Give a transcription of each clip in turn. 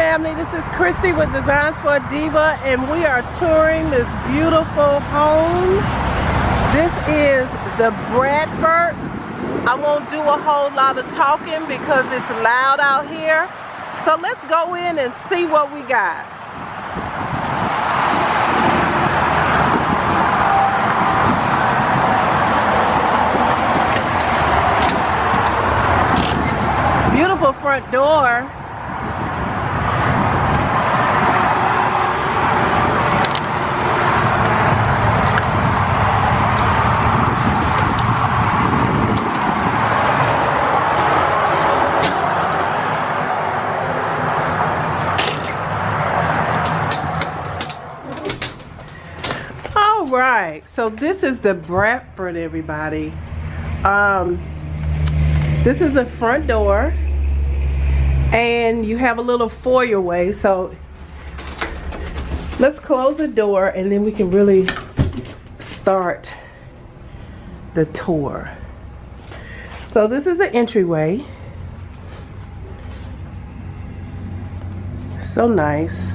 family, this is Christy with Designs for a Diva, and we are touring this beautiful home. This is the Bradford. I won't do a whole lot of talking because it's loud out here. So let's go in and see what we got. Beautiful front door. Right, so this is the Bradford, everybody. This is the front door, and you have a little foyer-way. So let's close the door, and then we can really start the tour. So this is the entryway. So nice.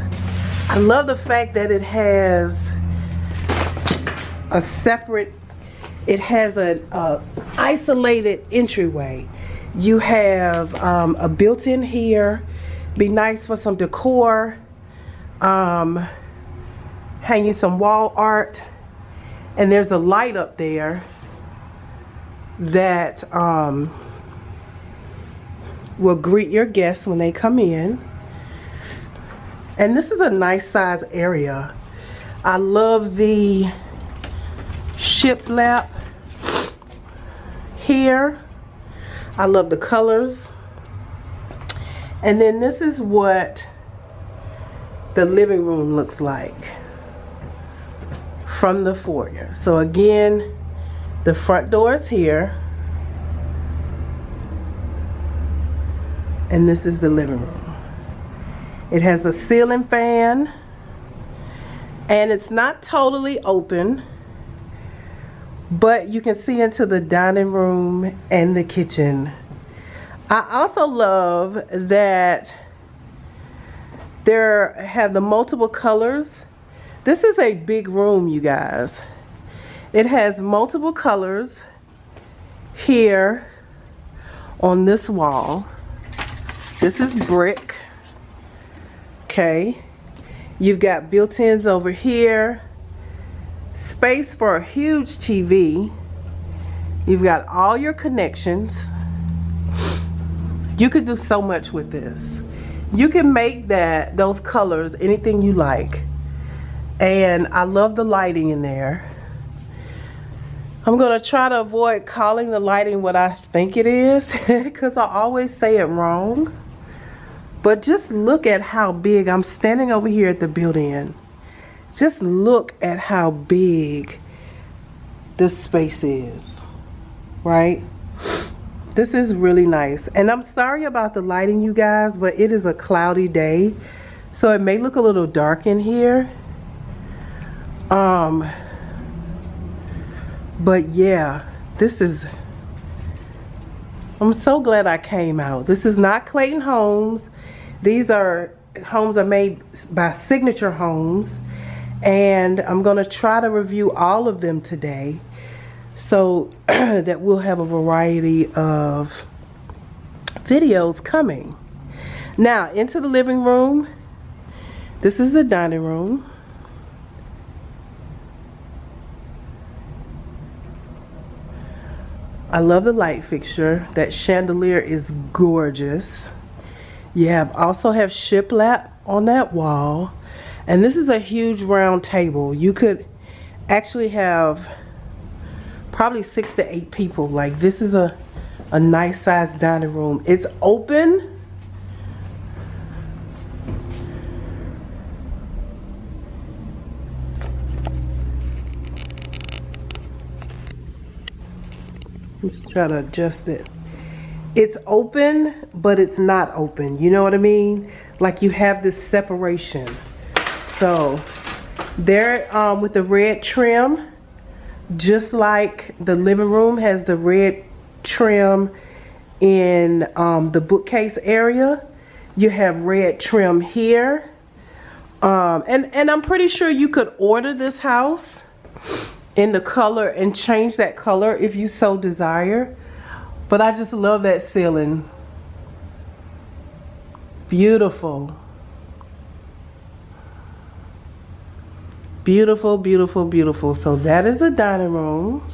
I love the fact that it has a separate, it has an isolated entryway. You have a built-in here. Be nice for some decor, hanging some wall art, and there's a light up there that will greet your guests when they come in. And this is a nice size area. I love the shiplap here. I love the colors. And then this is what the living room looks like from the foyer. So again, the front door is here, and this is the living room. It has a ceiling fan, and it's not totally open, but you can see into the dining room and the kitchen. I also love that there have the multiple colors. This is a big room, you guys. It has multiple colors here on this wall. This is brick. Okay. You've got built-ins over here. Space for a huge TV. You've got all your connections. You could do so much with this. You can make those colors anything you like. And I love the lighting in there. I'm gonna try to avoid calling the lighting what I think it is because I always say it wrong. But just look at how big. I'm standing over here at the built-in. Just look at how big this space is, right? This is really nice. And I'm sorry about the lighting, you guys, but it is a cloudy day, so it may look a little dark in here. But yeah, this is, I'm so glad I came out. This is not Clayton Homes. These homes are made by Signature Homes. And I'm going to try to review all of them today so that we'll have a variety of videos coming. Now, into the living room. This is the dining room. I love the light fixture. That chandelier is gorgeous. You also have shiplap on that wall. And this is a huge round table. You could actually have probably 6 to 8 people. Like, this is a nice sized dining room. It's open. Let's try to adjust it. It's open, but it's not open. You know what I mean? Like, you have this separation. So there with the red trim, just like the living room has the red trim in the bookcase area, You have red trim here. And I'm pretty sure you could order this house in the color and change that color if you so desire. But I just love that ceiling. Beautiful. Beautiful, beautiful, beautiful. So that is the dining room.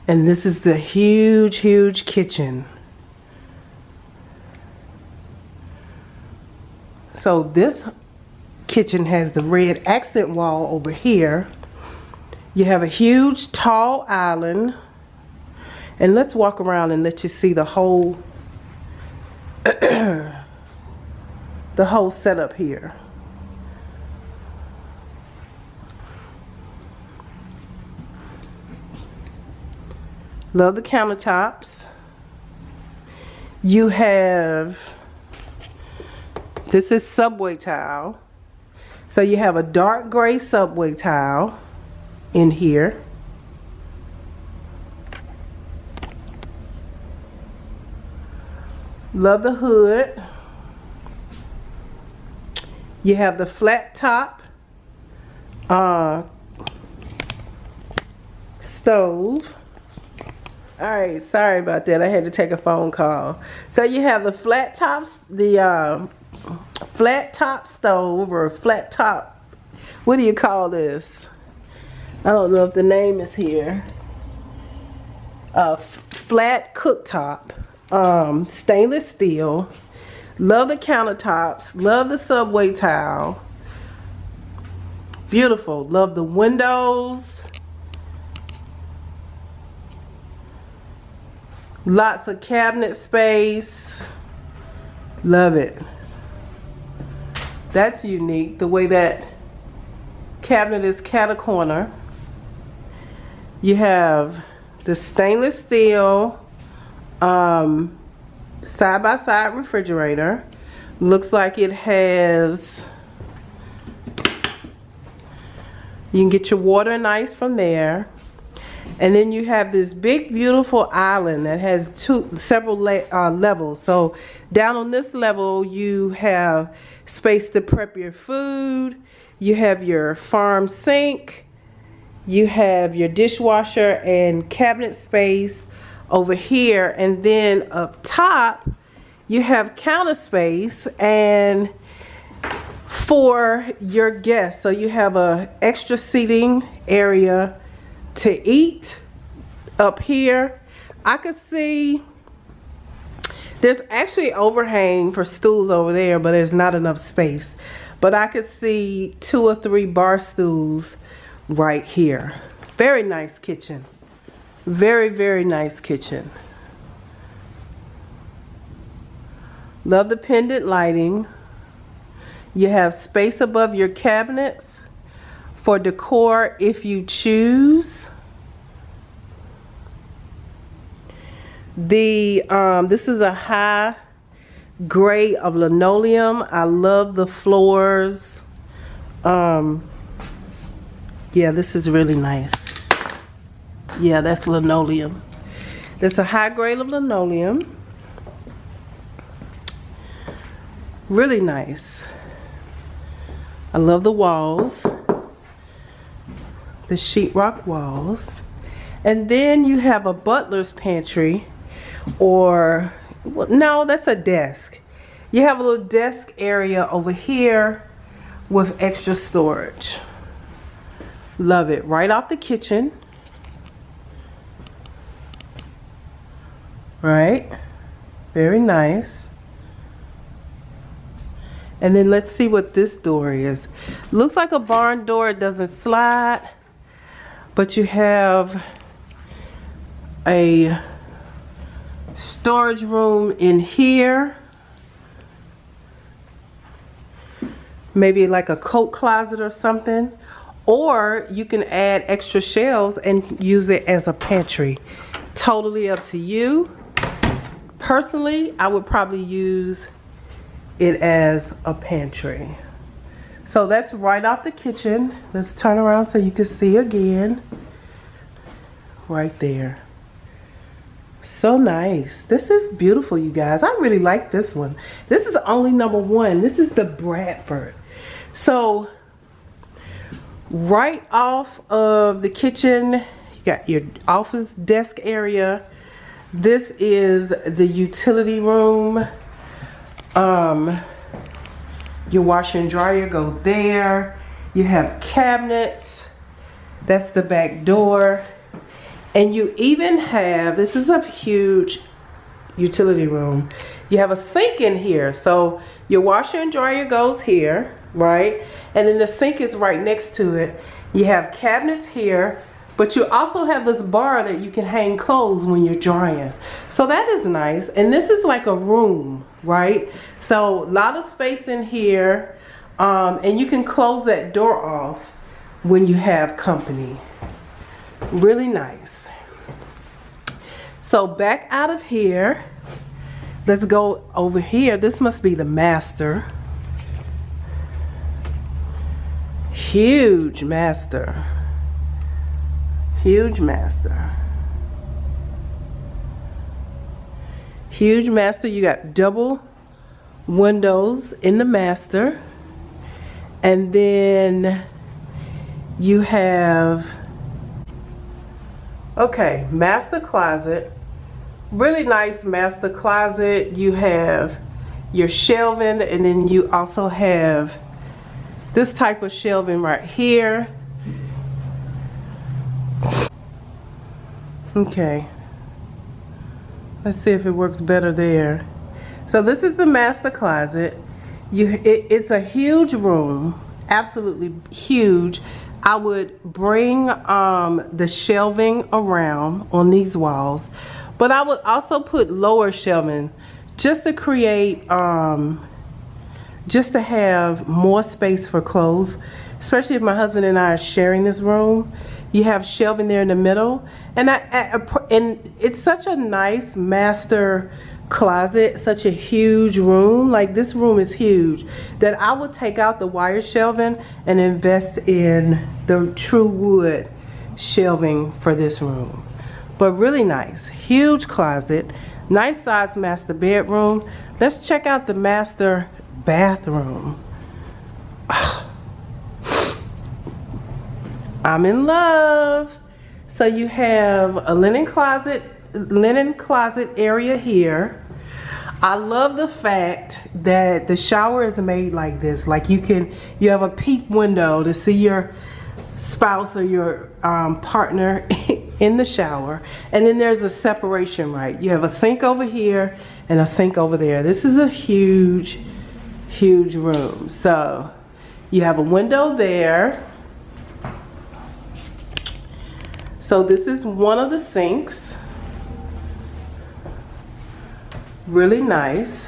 And this is the huge, huge kitchen. So this kitchen has the red accent wall over here. You have a huge, tall island. And let's walk around and let you see the whole the whole setup here. Love the countertops. You have, this is subway tile. So you have a dark gray subway tile in here. Love the hood. You have the flat top stove. All right, sorry about that. I had to take a phone call. So you have the flat tops, the flat top stove or flat top. What do you call this? I don't know if the name is here. Flat cooktop, stainless steel. Love the countertops. Love the subway tile. Beautiful. Love the windows. Lots of cabinet space. Love it. That's unique, the way that cabinet is cat-a-corner. You have the stainless steel side-by-side refrigerator. Looks like it has, you can get your water and ice from there. And then you have this big beautiful island that has several levels. So down on this level you have space to prep your food. You have your farm sink. You have your dishwasher and cabinet space over here. And then up top you have counter space and for your guests. So you have a extra seating area to eat up here. I could see there's actually overhang for stools over there, but there's not enough space. But I could see 2 or 3 bar stools right here. Very nice kitchen. Very, very nice kitchen. Love the pendant lighting. You have space above your cabinets for decor if you choose. This is a high gray of linoleum. I love the floors. Yeah, this is really nice. Yeah, that's linoleum. That's a high grade of linoleum. Really nice. I love the walls. The sheetrock walls. And then you have a butler's pantry, or no, that's a desk. You have a little desk area over here with extra storage. Love it. Right off the kitchen. Right? Very nice. And then let's see what this door is. Looks like a barn door. It doesn't slide. But you have a storage room in here. Maybe like a coat closet or something. Or you can add extra shelves and use it as a pantry. Totally up to you. Personally, I would probably use it as a pantry. So that's right off the kitchen. Let's turn around so you can see again. Right there. So nice. This is beautiful, you guys. I really like this one. This is only number 1. This is the Bradford. So right off of the kitchen, you got your office desk area. This is the utility room. Your washer and dryer go there. You have cabinets. That's the back door. And you even have, this is a huge utility room. You have a sink in here. So your washer and dryer goes here, right? And then the sink is right next to it. You have cabinets here, but you also have this bar that you can hang clothes when you're drying. So that is nice. And this is like a room, right? So a lot of space in here. And you can close that door off when you have company. Really nice. So back out of here, let's go over here. This must be the master. Huge master. Huge master. Huge master. You got double windows in the master. And then you have, okay, master closet. Really nice master closet. You have your shelving, and then you also have this type of shelving right here. Okay, let's see if it works better there. So this is the master closet. It's a huge room, absolutely huge. I would bring the shelving around on these walls, but I would also put lower shelving just to create, just to have more space for clothes, especially if my husband and I are sharing this room. You have shelving there in the middle, and it's such a nice master closet, such a huge room. Like, this room is huge, that I would take out the wire shelving and invest in the true wood shelving for this room. But really nice, huge closet, nice size master bedroom. Let's check out the master bathroom. I'm in love. So you have a linen closet area here. I love the fact that the shower is made like this. Like, you have a peep window to see your spouse or your partner in the shower. And then there's a separation, right? You have a sink over here and a sink over there. This is a huge, huge room. So you have a window there. So this is one of the sinks. Really nice.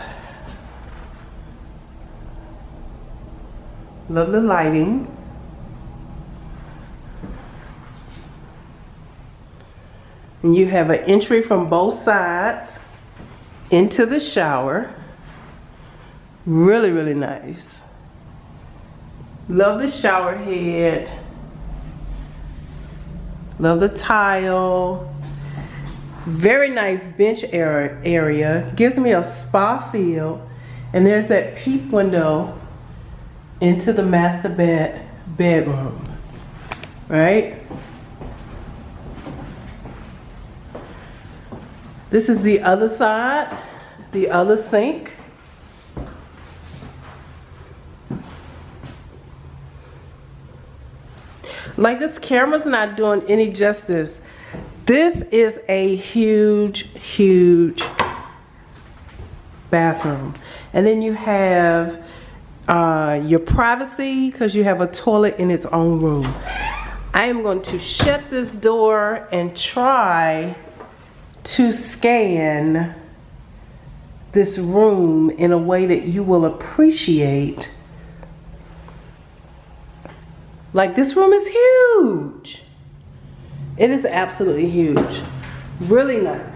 Love the lighting. And you have an entry from both sides into the shower. Really, really nice. Love the shower head. Love the tile. Very nice bench area. Gives me a spa feel. And there's that peep window into the master bedroom. Right? This is the other side, the other sink. Like, this camera's not doing any justice. This is a huge, huge bathroom. And then you have your privacy, because you have a toilet in its own room. I am going to shut this door and try to scan this room in a way that you will appreciate. Like, this room is huge. It is absolutely huge. Really nice.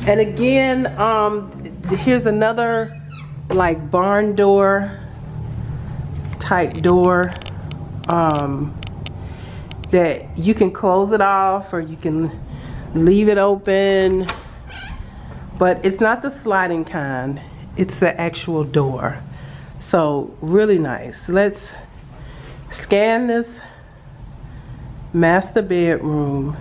And again, here's another like barn door type door that you can close it off, or you can leave it open, but it's not the sliding kind, it's the actual door. So really nice. Let's scan this master bedroom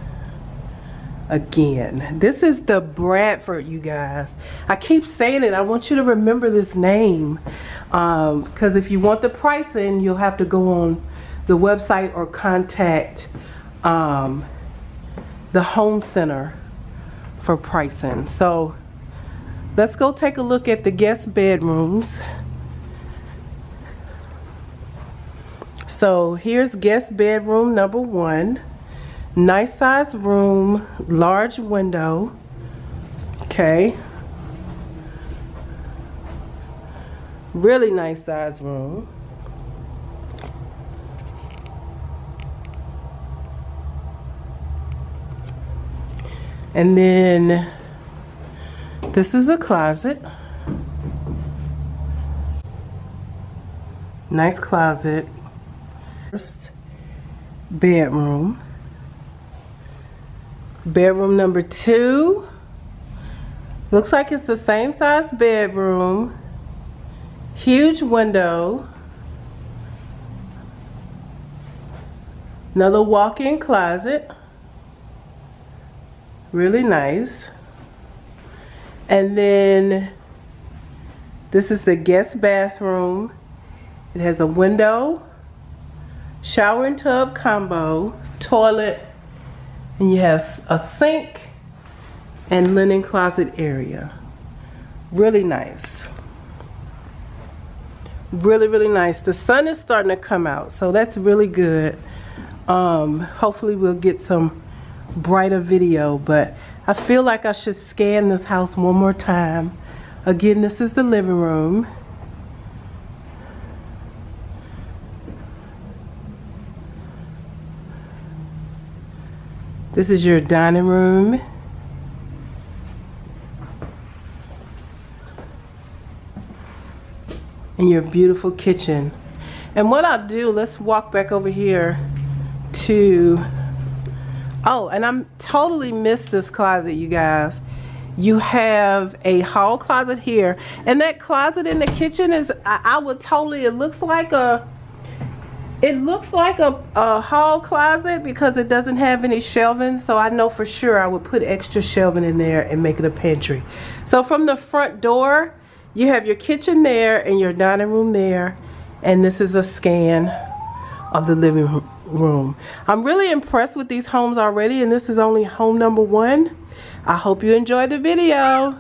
again. This is the Bradford, you guys. I keep saying it. I want you to remember this name, because if you want the pricing, you'll have to go on the website or contact the home center for pricing. So let's go take a look at the guest bedrooms. So here's guest bedroom number 1. Nice size room, large window. Okay. Really nice size room. And then this is a closet. Nice closet. First bedroom. Bedroom number 2. Looks like it's the same size bedroom. Huge window. Another walk-in closet. Really nice. And then this is the guest bathroom. It has a window, shower and tub combo, toilet, and you have a sink and linen closet area. Really nice. Really, really nice. The sun is starting to come out, so that's really good. Hopefully we'll get some brighter video, but I feel like I should scan this house one more time. Again, this is the living room. This is your dining room. And your beautiful kitchen. And what I'll do, let's walk back over here to, oh, and I'm totally missed this closet, you guys. You have a hall closet here, and that closet in the kitchen is, I would totally, it looks like a hall closet because it doesn't have any shelving, so I know for sure I would put extra shelving in there and make it a pantry. So from the front door, you have your kitchen there and your dining room there, and this is a scan of the living room. I'm really impressed with these homes already, and this is only home number 1. I hope you enjoyed the video.